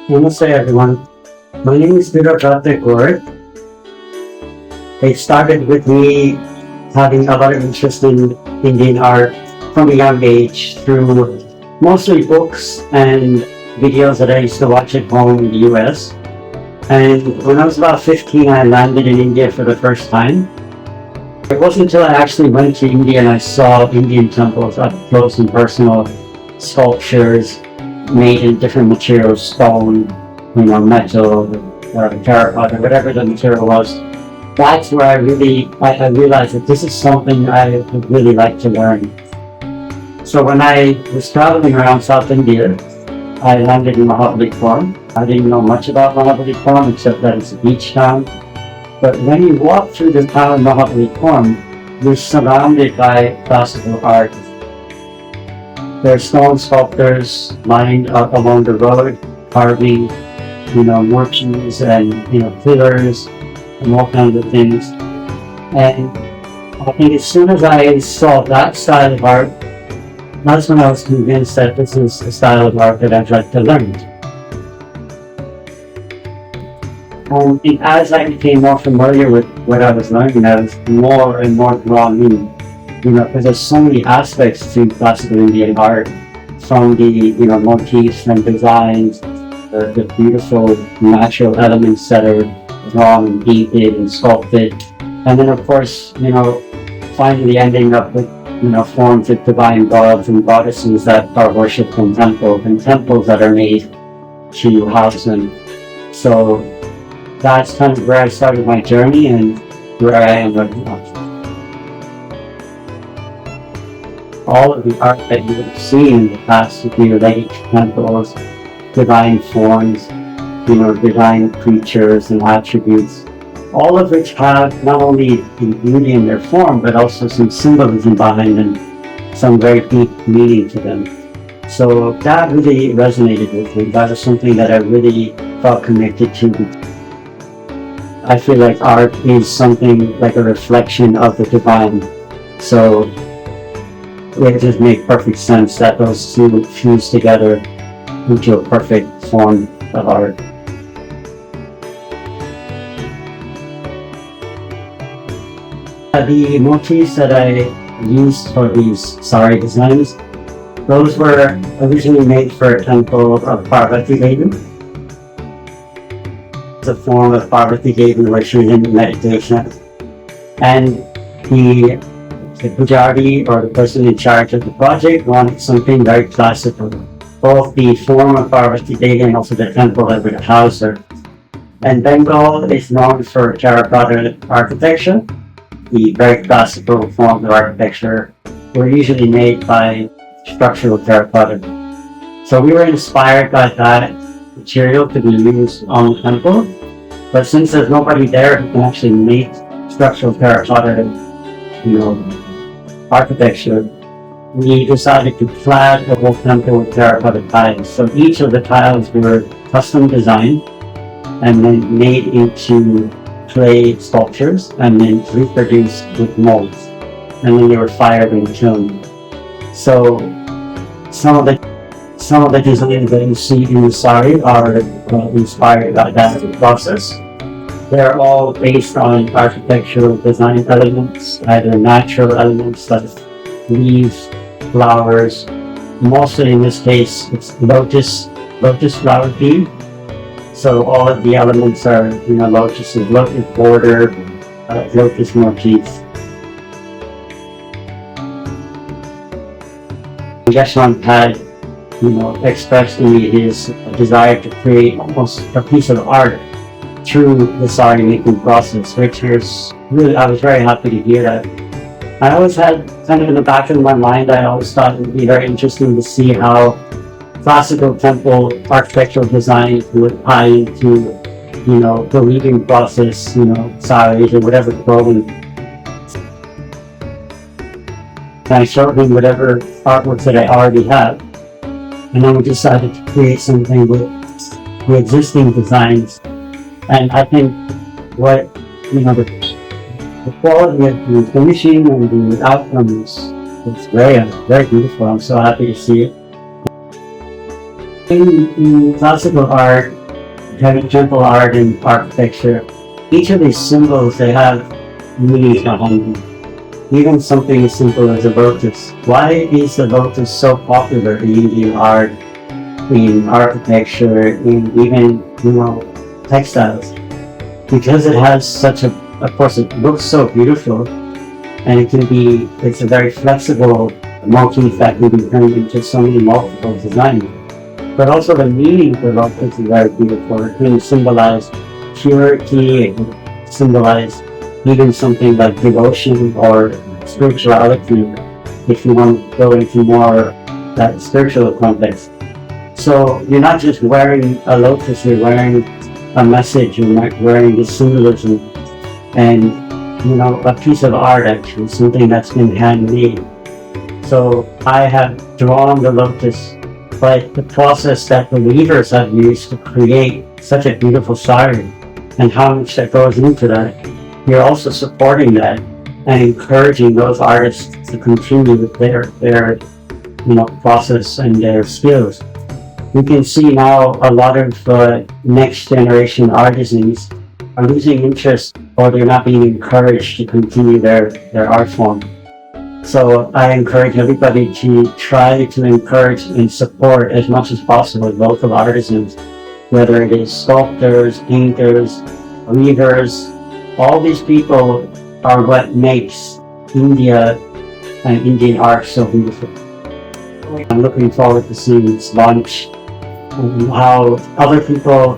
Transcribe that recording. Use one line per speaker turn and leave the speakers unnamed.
Namaste everyone. My name is DRDHA VRATA GORRICK. It started with me having a lot of interest in Indian art from a young age through mostly books and videos that I used to watch at home in the US. And when I was about 15, I landed in India for the first time. It wasn't until I actually went to India and I saw Indian temples up close and personal, sculptures made in different materials, stone, metal, terracotta, whatever the material was. That's where I realized that this is something I would really like to learn. So when I was traveling around South India, I landed in Mahabalipuram. I didn't know much about Mahabalipuram except that it's a beach town. But when you walk through the town of Mahabalipuram, you're surrounded by classical art. There are stone sculptors lined up along the road, carving, mortars and, pillars and all kinds of things. And I think as soon as I saw that style of art, that's when I was convinced that this is a style of art that I'd like to learn. And as I became more familiar with what I was learning, I was more and more drawn in. Because there's so many aspects to classical Indian art, from the motifs and designs, the beautiful natural elements that are drawn and painted and sculpted, and then of course finally ending up with forms of divine gods and goddesses that are worshipped in temples, and temples that are made to house them. So that's kind of where I started my journey and where I am right now. All of the art that you would see in the past would be related to temples, divine forms, divine creatures and attributes, all of which have not only the beauty in their form, but also some symbolism behind them, some very deep meaning to them. So that really resonated with me. That was something that I really felt connected to. I feel like art is something like a reflection of the divine. So it just makes perfect sense that those two fuse together into a perfect form of art. The motifs that I used for these sari designs, those were originally made for a temple of Parvati Devi. It's a form of Parvati Devi where she was in meditation. And the pujari, or the person in charge of the project, wanted something very classical. Both the form of Parvati Devi and also the temple that would house her. And Bengal is known for terracotta architecture. The very classical forms of architecture were usually made by structural terracotta. So we were inspired by that material to be used on the temple. But since there's nobody there who can actually make structural terracotta, architecture, we decided to clad the whole temple with terracotta tiles. So each of the tiles were custom designed and then made into clay sculptures and then reproduced with molds. And then they were fired in kiln. So some of the designs that you see in the sari are inspired by that process. They're all based on architectural design elements, either natural elements like leaves, flowers. Mostly in this case, it's lotus flower theme. So all of the elements are, lotus border, lotus motifs. Yashwant had, expressed to me his desire to create almost a piece of art through the sari making process, which was really, I was very happy to hear that. I always had kind of in the back of my mind, I always thought it would be very interesting to see how classical temple architectural design would tie into, the weaving process, saris or whatever clothing. And I showed him whatever artworks that I already have. And then we decided to create something with the existing designs. And I think what, the quality of the finishing and the outcome is very, very beautiful. I'm so happy to see it. In classical art, heavy temple art and architecture, each of these symbols, they have meanings behind them. Even something as simple as a lotus. Why is the lotus so popular in Indian art, in architecture, in even, textiles? Because it has such of course it looks so beautiful, and it's a very flexible motif that can be turned into so many multiple designs. But also the meaning for lotus is very beautiful. It can symbolize purity, it can symbolize even something like devotion or spirituality, if you want to go into more that spiritual context. So you're not just wearing a lotus, you're wearing a message, you're wearing the symbolism, and a piece of art actually, something that's been handmade. So I have drawn the lotus, but the process that the weavers have used to create such a beautiful sari, and how much that goes into that, you're also supporting that and encouraging those artists to continue with their process and their skills. You can see now a lot of next generation artisans are losing interest, or they're not being encouraged to continue their art form. So I encourage everybody to try to encourage and support as much as possible local artisans, whether it is sculptors, painters, weavers. All these people are what makes India and Indian art so beautiful. I'm looking forward to seeing its launch, and how other people,